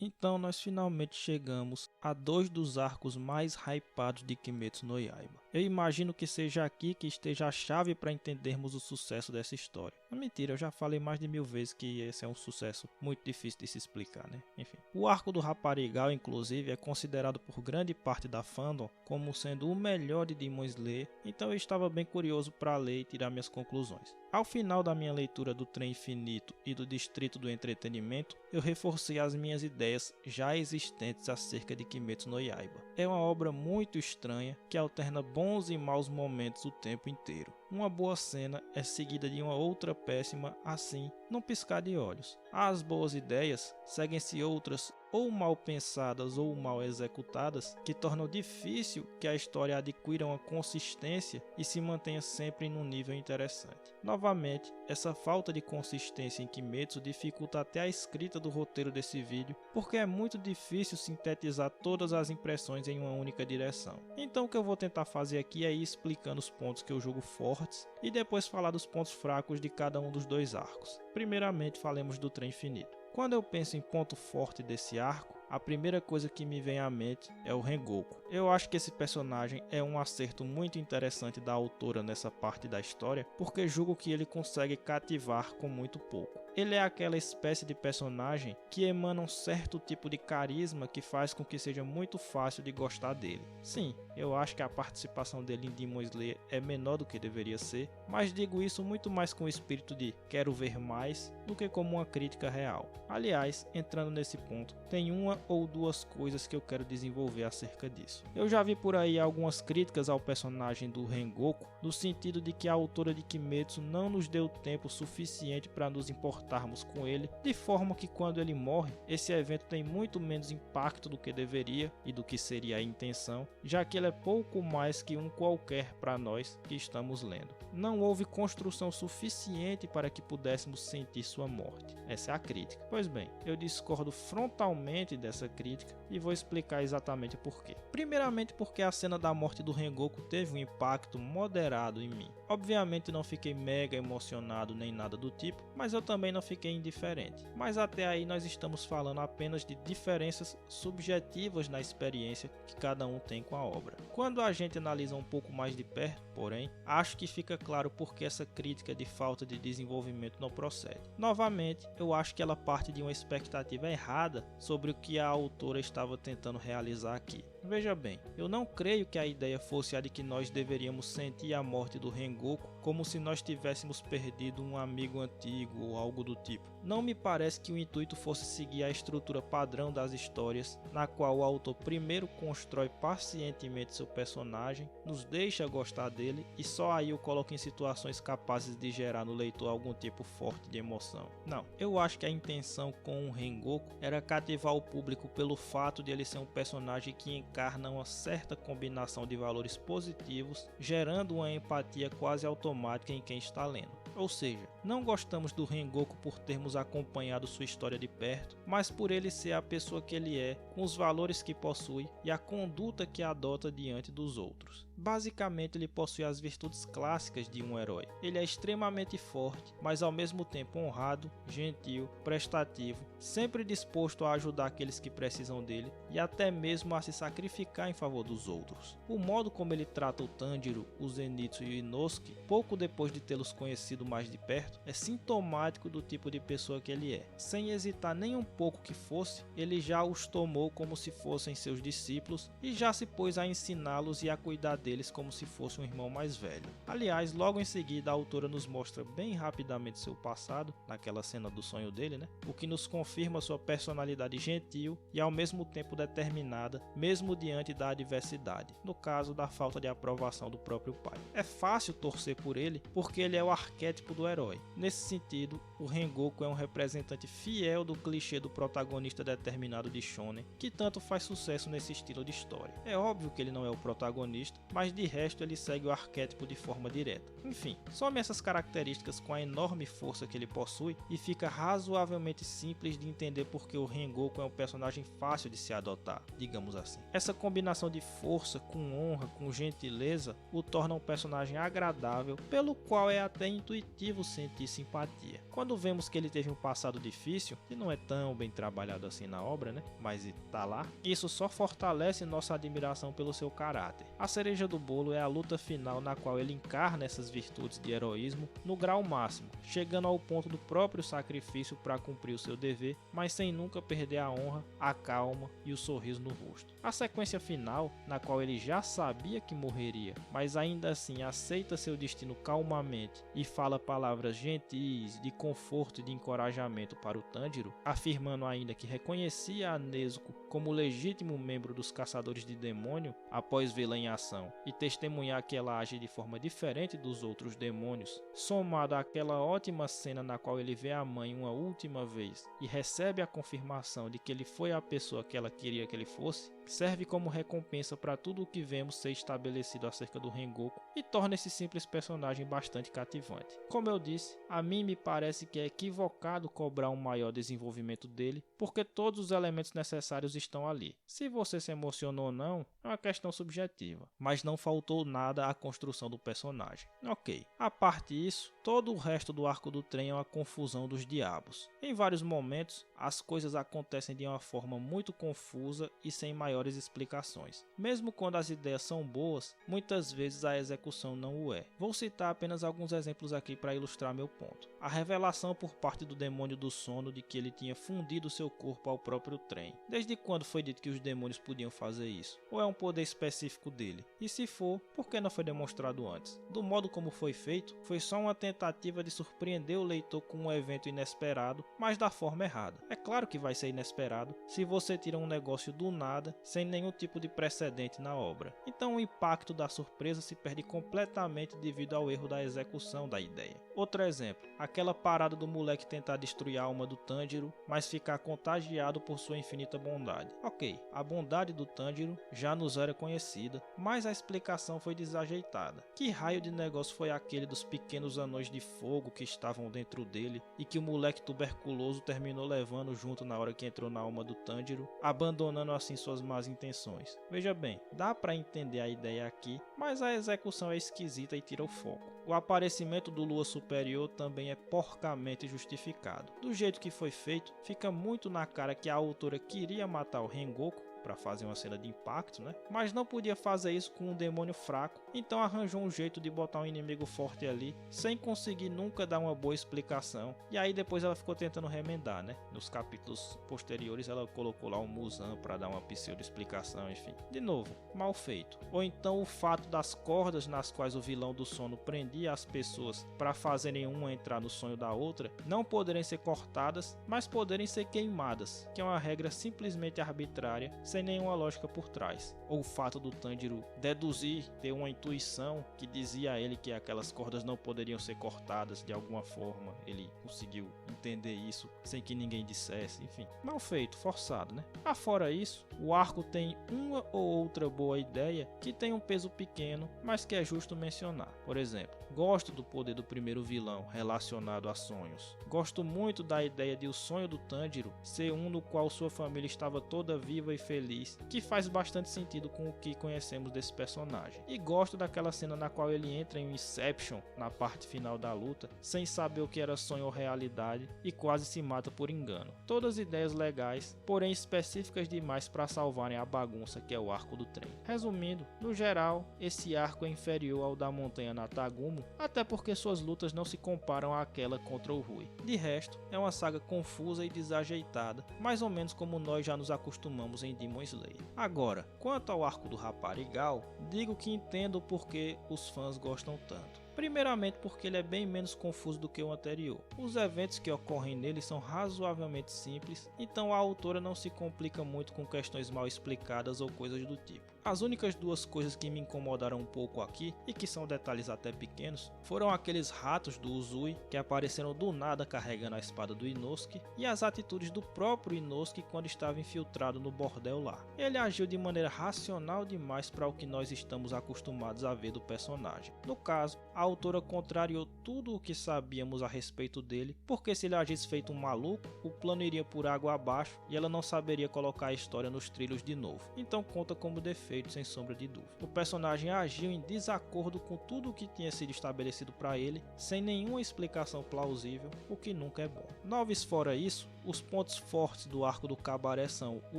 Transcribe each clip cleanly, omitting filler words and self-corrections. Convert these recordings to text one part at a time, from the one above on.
Então nós finalmente chegamos a dois dos arcos mais hypados de Kimetsu no Yaiba. Eu imagino que seja aqui que esteja a chave para entendermos o sucesso dessa história. Mentira, eu já falei mais de 1000 vezes que esse é um sucesso muito difícil de se explicar, né? Enfim. O arco do Raparigal, inclusive, é considerado por grande parte da fandom como sendo o melhor de Demon Slayer, então eu estava bem curioso para ler e tirar minhas conclusões. Ao final da minha leitura do Trem Infinito e do Distrito do Entretenimento, eu reforcei as minhas ideias já existentes acerca de Kimetsu no Yaiba. É uma obra muito estranha que alterna bons e maus momentos o tempo inteiro. Uma boa cena é seguida de uma outra péssima assim, num piscar de olhos. Às boas ideias seguem-se outras ou mal pensadas ou mal executadas que tornam difícil que a história adquira uma consistência e se mantenha sempre num nível interessante. Novamente, essa falta de consistência em Kimetsu dificulta até a escrita do roteiro desse vídeo, porque é muito difícil sintetizar todas as impressões em uma única direção. Então o que eu vou tentar fazer aqui é ir explicando os pontos que eu julgo fortes e depois falar dos pontos fracos de cada um dos dois arcos. Primeiramente falemos do Trem Infinito. Quando eu penso em ponto forte desse arco, a primeira coisa que me vem à mente é o Rengoku. Eu acho que esse personagem é um acerto muito interessante da autora nessa parte da história, porque julgo que ele consegue cativar com muito pouco. Ele é aquela espécie de personagem que emana um certo tipo de carisma que faz com que seja muito fácil de gostar dele. Sim, eu acho que a participação dele em Demon Slayer é menor do que deveria ser, mas digo isso muito mais com o espírito de quero ver mais do que como uma crítica real. Aliás, entrando nesse ponto, tem uma ou duas coisas que eu quero desenvolver acerca disso. Eu já vi por aí algumas críticas ao personagem do Rengoku, no sentido de que a autora de Kimetsu não nos deu tempo suficiente para nos importarmos com ele, de forma que quando ele morre, esse evento tem muito menos impacto do que deveria e do que seria a intenção, já que ele é pouco mais que um qualquer para nós que estamos lendo. Não houve construção suficiente para que pudéssemos sentir sua morte. Essa é a crítica. Pois bem, eu discordo frontalmente dessa crítica e vou explicar exatamente por quê. Primeiramente porque a cena da morte do Rengoku teve um impacto moderado em mim. Obviamente não fiquei mega emocionado nem nada do tipo, mas eu também não fiquei indiferente. Mas até aí nós estamos falando apenas de diferenças subjetivas na experiência que cada um tem com a obra. Quando a gente analisa um pouco mais de perto, porém, acho que fica claro por que essa crítica de falta de desenvolvimento não procede. Novamente, eu acho que ela parte de uma expectativa errada sobre o que a autora estava tentando realizar aqui. Veja bem, eu não creio que a ideia fosse a de que nós deveríamos sentir a morte do Rengoku como se nós tivéssemos perdido um amigo antigo ou algo do tipo. Não me parece que o intuito fosse seguir a estrutura padrão das histórias, na qual o autor primeiro constrói pacientemente seu personagem, nos deixa gostar dele e só aí o coloca em situações capazes de gerar no leitor algum tipo forte de emoção. Não, eu acho que a intenção com o Rengoku era cativar o público pelo fato de ele ser um personagem que encarna uma certa combinação de valores positivos, gerando uma empatia quase automática em quem está lendo. Ou seja, não gostamos do Rengoku por termos acompanhado sua história de perto, mas por ele ser a pessoa que ele é, com os valores que possui e a conduta que adota diante dos outros. Basicamente, ele possui as virtudes clássicas de um herói. Ele é extremamente forte, mas ao mesmo tempo honrado, gentil, prestativo, sempre disposto a ajudar aqueles que precisam dele e até mesmo a se sacrificar em favor dos outros. O modo como ele trata o Tanjiro, o Zenitsu e o Inosuke, pouco depois de tê-los conhecido mais de perto, é sintomático do tipo de pessoa que ele é. Sem hesitar nem um pouco que fosse, ele já os tomou como se fossem seus discípulos e já se pôs a ensiná-los e a cuidar deles como se fosse um irmão mais velho. Aliás, logo em seguida a autora nos mostra bem rapidamente seu passado, naquela cena do sonho dele, né? O que nos confirma sua personalidade gentil e ao mesmo tempo determinada, mesmo diante da adversidade, no caso da falta de aprovação do próprio pai. É fácil torcer por ele porque ele é o arquétipo do herói. Nesse sentido, o Rengoku é um representante fiel do clichê do protagonista determinado de shonen, que tanto faz sucesso nesse estilo de história. É óbvio que ele não é o protagonista, mas de resto ele segue o arquétipo de forma direta. Enfim, some essas características com a enorme força que ele possui e fica razoavelmente simples de entender porque o Rengoku é um personagem fácil de se adotar, digamos assim. Essa combinação de força com honra, com gentileza, o torna um personagem agradável, pelo qual é até intuitivo intuitivo sentir simpatia. Quando vemos que ele teve um passado difícil, que não é tão bem trabalhado assim na obra, né? Mas tá lá, isso só fortalece nossa admiração pelo seu caráter. A cereja do bolo é a luta final na qual ele encarna essas virtudes de heroísmo no grau máximo, chegando ao ponto do próprio sacrifício para cumprir o seu dever, mas sem nunca perder a honra, a calma e o sorriso no rosto. A sequência final, na qual ele já sabia que morreria, mas ainda assim aceita seu destino calmamente e fala palavras gentis, de conforto e de encorajamento para o Tanjiro, afirmando ainda que reconhecia a Nezuko como legítimo membro dos caçadores de demônio após vê-la em ação e testemunhar que ela age de forma diferente dos outros demônios, somado àquela ótima cena na qual ele vê a mãe uma última vez e recebe a confirmação de que ele foi a pessoa que ela queria que ele fosse, serve como recompensa para tudo o que vemos ser estabelecido acerca do Rengoku e torna esse simples personagem bastante cativante. Como eu disse, a mim me parece que é equivocado cobrar um maior desenvolvimento dele, porque todos os elementos necessários estão ali. Se você se emocionou ou não, é uma questão subjetiva, mas não faltou nada à construção do personagem. Ok, a parte disso, todo o resto do arco do trem é uma confusão dos diabos. Em vários momentos, as coisas acontecem de uma forma muito confusa e sem maiores explicações. Mesmo quando as ideias são boas, muitas vezes a execução não o é. Vou citar apenas alguns exemplos aqui para ilustrar meu ponto. A revelação por parte do demônio do sono de que ele tinha fundido seu corpo ao próprio trem. Desde quando foi dito que os demônios podiam fazer isso? Ou é um poder específico dele? E se for, por que não foi demonstrado antes? Do modo como foi feito, foi só uma tentativa de surpreender o leitor com um evento inesperado, mas da forma errada. É claro que vai ser inesperado se você tira um negócio do nada, sem nenhum tipo de precedente na obra. Então o impacto da surpresa se perde completamente devido ao erro da execução da ideia. Outro exemplo, aquela parada do moleque tentar destruir a alma do Tanjiro, mas ficar contagiado por sua infinita bondade. Ok, a bondade do Tanjiro já nos era conhecida, mas a explicação foi desajeitada. Que raio de negócio foi aquele dos pequenos anões de fogo que estavam dentro dele e que o moleque tuberculoso terminou levando junto na hora que entrou na alma do Tanjiro, abandonando assim suas más intenções? Veja bem, dá para entender a ideia aqui, mas a execução é esquisita e tira o foco. O aparecimento do Lua Superior também é porcamente justificado. Do jeito que foi feito, fica muito na cara que a autora queria matar o Rengoku para fazer uma cena de impacto, né? Mas não podia fazer isso com um demônio fraco, então arranjou um jeito de botar um inimigo forte ali, sem conseguir nunca dar uma boa explicação. E aí depois ela ficou tentando remendar, né? Nos capítulos posteriores ela colocou lá um Muzan para dar uma pseudo explicação, enfim. De novo, mal feito. Ou então o fato das cordas nas quais o vilão do sono prendia as pessoas para fazerem uma entrar no sonho da outra, não poderem ser cortadas, mas poderem ser queimadas, que é uma regra simplesmente arbitrária, sem nenhuma lógica por trás. Ou o fato do Tanjiro deduzir, ter uma intuição que dizia a ele que aquelas cordas não poderiam ser cortadas de alguma forma. Ele conseguiu entender isso sem que ninguém dissesse, enfim. Mal feito, forçado, né? Afora isso, o arco tem uma ou outra boa ideia que tem um peso pequeno, mas que é justo mencionar. Por exemplo, gosto do poder do primeiro vilão relacionado a sonhos. Gosto muito da ideia de o sonho do Tanjiro ser um no qual sua família estava toda viva e feliz, que faz bastante sentido com o que conhecemos desse personagem. E gosto daquela cena na qual ele entra em Inception na parte final da luta, sem saber o que era sonho ou realidade, e quase se mata por engano. Todas ideias legais, porém específicas demais para salvarem a bagunça que é o arco do trem. Resumindo, no geral, esse arco é inferior ao da montanha Natagumo, até porque suas lutas não se comparam àquela contra o Rui. De resto, é uma saga confusa e desajeitada, mais ou menos como nós já nos acostumamos em Demon Slayer. Agora, quanto ao arco do Raparigal, digo que entendo por que os fãs gostam tanto. Primeiramente porque ele é bem menos confuso do que o anterior. Os eventos que ocorrem nele são razoavelmente simples, então a autora não se complica muito com questões mal explicadas ou coisas do tipo. As únicas duas coisas que me incomodaram um pouco aqui, e que são detalhes até pequenos, foram aqueles ratos do Uzui que apareceram do nada carregando a espada do Inosuke, e as atitudes do próprio Inosuke quando estava infiltrado no bordel lá. Ele agiu de maneira racional demais para o que nós estamos acostumados a ver do personagem. No caso, a autora contrariou tudo o que sabíamos a respeito dele, porque se ele agisse feito um maluco, o plano iria por água abaixo e ela não saberia colocar a história nos trilhos de novo. Então conta como defeito, sem sombra de dúvida. O personagem agiu em desacordo com tudo o que tinha sido estabelecido para ele, sem nenhuma explicação plausível, o que nunca é bom. Noves fora isso, os pontos fortes do arco do Cabaré são o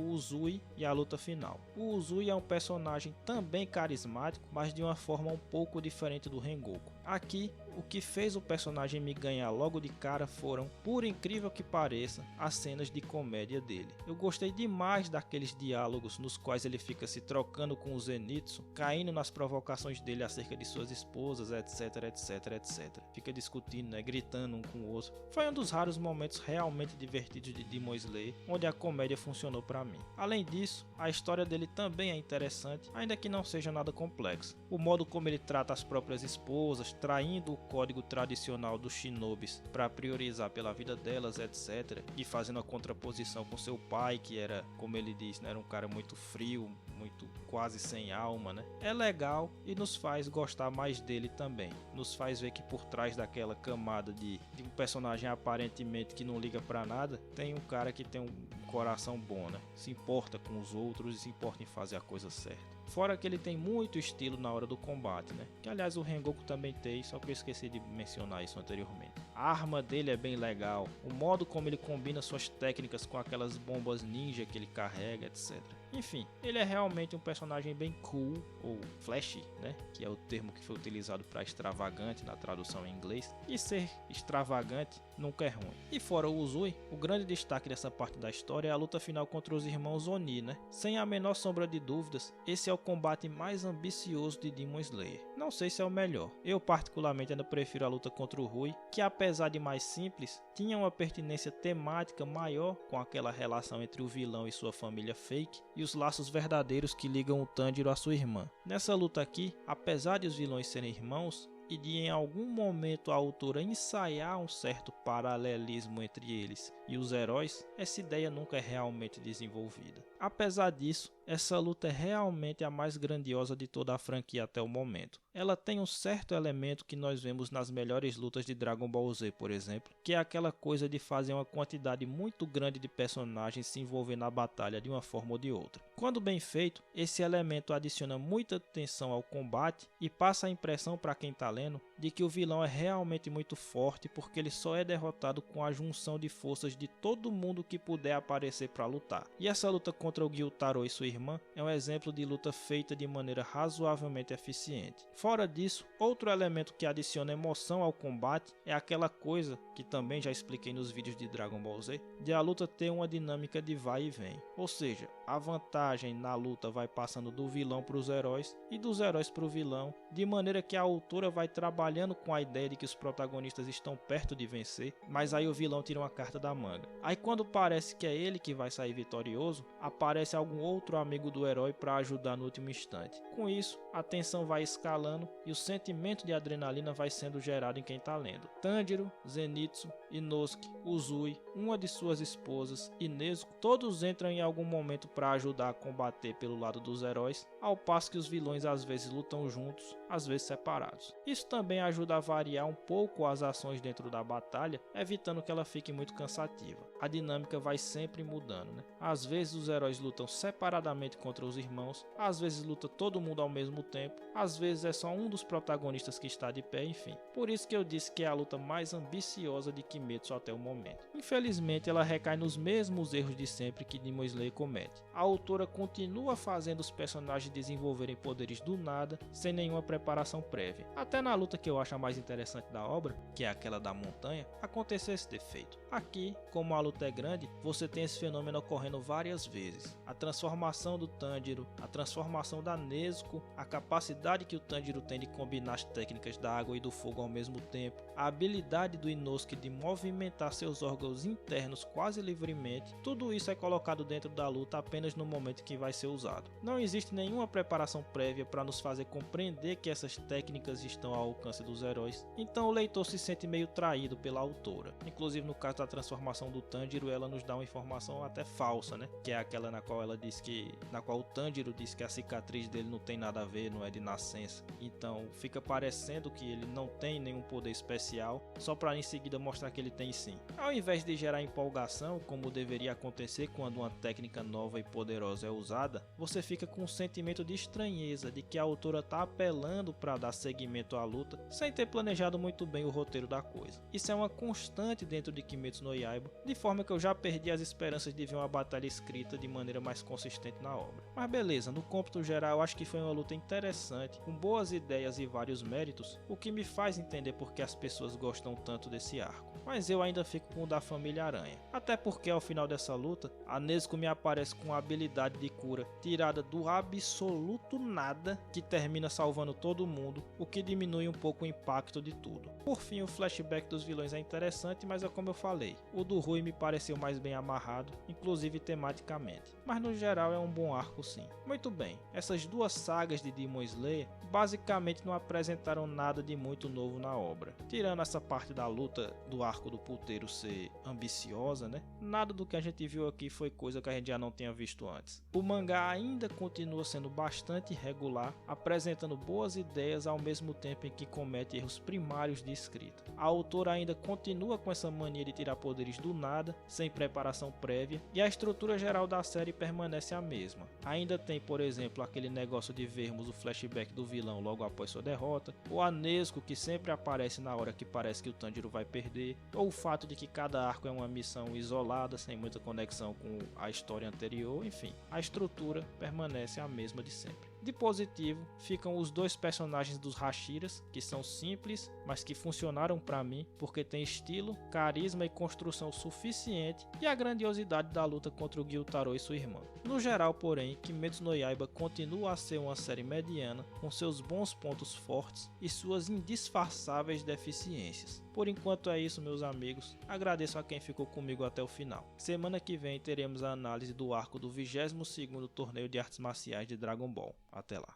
Uzui e a luta final. O Uzui é um personagem também carismático, mas de uma forma um pouco diferente do Rengoku. Aqui, o que fez o personagem me ganhar logo de cara foram, por incrível que pareça, as cenas de comédia dele. Eu gostei demais daqueles diálogos nos quais ele fica se trocando com o Zenitsu, caindo nas provocações dele acerca de suas esposas, etc, etc, etc. Fica discutindo, né, gritando um com o outro. Foi um dos raros momentos realmente divertidos de Demon Slayer, onde a comédia funcionou para mim. Além disso, a história dele também é interessante, ainda que não seja nada complexa. O modo como ele trata as próprias esposas, traindo o código tradicional dos shinobis para priorizar pela vida delas, etc. E fazendo a contraposição com seu pai, que era, como ele diz, né, era um cara muito frio, muito quase sem alma, né? É legal e nos faz gostar mais dele também. Nos faz ver que por trás daquela camada de um personagem aparentemente que não liga pra nada, tem um cara que tem um coração bom, né? Se importa com os outros e se importa em fazer a coisa certa. Fora que ele tem muito estilo na hora do combate, né? Que aliás o Rengoku também tem, só que eu esqueci de mencionar isso anteriormente. A arma dele é bem legal, o modo como ele combina suas técnicas com aquelas bombas ninja que ele carrega, etc. Enfim, ele é realmente um personagem bem cool, ou flashy, né? Que é o termo que foi utilizado para extravagante na tradução em inglês. E ser extravagante nunca é ruim. E fora o Uzui, o grande destaque dessa parte da história é a luta final contra os irmãos Oni, né? Sem a menor sombra de dúvidas, esse é o combate mais ambicioso de Demon Slayer. Não sei se é o melhor. Eu particularmente ainda prefiro a luta contra o Rui, que apesar de mais simples, tinha uma pertinência temática maior com aquela relação entre o vilão e sua família fake e os laços verdadeiros que ligam o Tanjiro à sua irmã. Nessa luta aqui, apesar de os vilões serem irmãos, e de em algum momento a autora ensaiar um certo paralelismo entre eles e os heróis, essa ideia nunca é realmente desenvolvida. Apesar disso, essa luta é realmente a mais grandiosa de toda a franquia até o momento. Ela tem um certo elemento que nós vemos nas melhores lutas de Dragon Ball Z, por exemplo, que é aquela coisa de fazer uma quantidade muito grande de personagens se envolver na batalha de uma forma ou de outra. Quando bem feito, esse elemento adiciona muita tensão ao combate e passa a impressão para quem está lendo de que o vilão é realmente muito forte porque ele só é derrotado com a junção de forças de todo mundo que puder aparecer para lutar. E essa luta contra o Gyutaro e sua irmã é um exemplo de luta feita de maneira razoavelmente eficiente. Fora disso, outro elemento que adiciona emoção ao combate é aquela coisa que também já expliquei nos vídeos de Dragon Ball Z, de a luta ter uma dinâmica de vai e vem. Ou seja, a vantagem na luta vai passando do vilão para os heróis e dos heróis para o vilão, de maneira que a autora vai trabalhando com a ideia de que os protagonistas estão perto de vencer, mas aí o vilão tira uma carta da manga. Aí quando parece que é ele que vai sair vitorioso, aparece algum outro amigo do herói para ajudar no último instante. Com isso, a tensão vai escalando e o sentimento de adrenalina vai sendo gerado em quem está lendo. Tanjiro, Zenitsu, Inosuke, Uzui, uma de suas esposas e Nezuko, todos entram em algum momento para ajudar a combater pelo lado dos heróis, ao passo que os vilões às vezes lutam juntos, às vezes separados. Isso também ajuda a variar um pouco as ações dentro da batalha, evitando que ela fique muito cansativa. A dinâmica vai sempre mudando, né? Às vezes os heróis lutam separadamente contra os irmãos, às vezes luta todo mundo ao mesmo tempo, às vezes é só um dos protagonistas que está de pé, enfim. Por isso que eu disse que é a luta mais ambiciosa de Kimetsu até o momento. Infelizmente ela recai nos mesmos erros de sempre que Demon Slayer comete. A autora continua fazendo os personagens desenvolverem poderes do nada, sem nenhuma preparação prévia. Até na luta que eu acho a mais interessante da obra, que é aquela da montanha, aconteceu esse defeito. Aqui, como a luta é grande, você tem esse fenômeno ocorrendo várias vezes. A transformação do Tanjiro, a transformação da Nezuko, a capacidade que o Tanjiro tem de combinar as técnicas da água e do fogo ao mesmo tempo, a habilidade do Inosuke de movimentar seus órgãos seus internos quase livremente, tudo isso é colocado dentro da luta apenas no momento que vai ser usado. Não existe nenhuma preparação prévia para nos fazer compreender que essas técnicas estão ao alcance dos heróis, então o leitor se sente meio traído pela autora. Inclusive no caso da transformação do Tanjiro, ela nos dá uma informação até falsa, né? Que é aquela na qual o Tanjiro diz que a cicatriz dele não tem nada a ver, não é de nascença. Então fica parecendo que ele não tem nenhum poder especial, só para em seguida mostrar que ele tem sim. Ao invés de gerar empolgação, como deveria acontecer quando uma técnica nova e poderosa é usada, você fica com um sentimento de estranheza de que a autora está apelando para dar seguimento à luta sem ter planejado muito bem o roteiro da coisa. Isso é uma constante dentro de Kimetsu no Yaiba, de forma que eu já perdi as esperanças de ver uma batalha escrita de maneira mais consistente na obra. Mas beleza, no cômputo geral acho que foi uma luta interessante, com boas ideias e vários méritos, o que me faz entender por que as pessoas gostam tanto desse arco. Mas eu ainda fico com o da Família Aranha. Até porque ao final dessa luta, a Nezuko me aparece com uma habilidade de cura tirada do absoluto nada, que termina salvando todo mundo, o que diminui um pouco o impacto de tudo. Por fim, o flashback dos vilões é interessante, mas é como eu falei, o do Rui me pareceu mais bem amarrado, inclusive tematicamente. Mas no geral é um bom arco sim. Muito bem, essas duas sagas de Demon Slayer basicamente não apresentaram nada de muito novo na obra. Tirando essa parte da luta do arco do puteiro ser ambiciosa, né? Nada do que a gente viu aqui foi coisa que a gente já não tinha visto antes. O mangá ainda continua sendo bastante regular, apresentando boas ideias ao mesmo tempo em que comete erros primários de escrita. A autora ainda continua com essa mania de tirar poderes do nada, sem preparação prévia, e a estrutura geral da série permanece a mesma. Ainda tem, por exemplo, aquele negócio de vermos o flashback do vilão logo após sua derrota, ou a Nezuko que sempre aparece na hora que parece que o Tanjiro vai perder, ou o fato de que cada arco é uma missão isolada, sem muita conexão com a história anterior, enfim, a estrutura permanece a mesma de sempre. De positivo, ficam os dois personagens dos Hashiras, que são simples, mas que funcionaram pra mim, porque tem estilo, carisma e construção suficiente, e a grandiosidade da luta contra o Gyutaro e sua irmã. No geral, porém, Kimetsu no Yaiba continua a ser uma série mediana, com seus bons pontos fortes e suas indisfarçáveis deficiências. Por enquanto é isso, meus amigos. Agradeço a quem ficou comigo até o final. Semana que vem teremos a análise do arco do 22º torneio de artes marciais de Dragon Ball. Até lá.